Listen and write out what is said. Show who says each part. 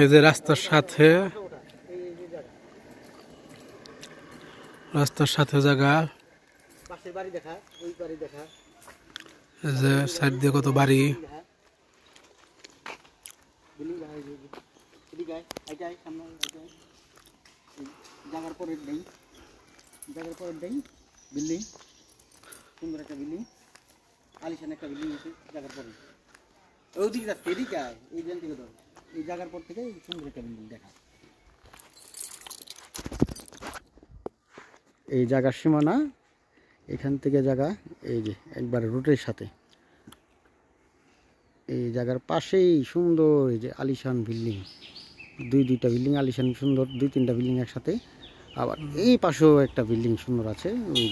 Speaker 1: এই যে রাস্তার সাথে জায়গা, এই যে সাইড দিয়ে কত বাড়ি।
Speaker 2: বিল্ডিং, সুন্দর একটা বিল্ডিং, আলিশান একটা বিল্ডিং আছে জায়গার পরে। ওইদিকে যাচ্ছে, এদিকে আয়, এই জেল থেকে ধর, এই জায়গার পর থেকে সুন্দর একটা বিল্ডিং দেখা। এই জায়গার সীমানা, এখান থেকে জায়গা এই যে একবারে রুটের সাথে, এই জায়গার পাশেই সুন্দর এই যে আলিশান বিল্ডিং, দুইটা বিল্ডিং আলিশান সুন্দর, 2-3টা বিল্ডিং একসাথে। আবার এই পাশেও একটা বিল্ডিং সুন্দর আছে। ওই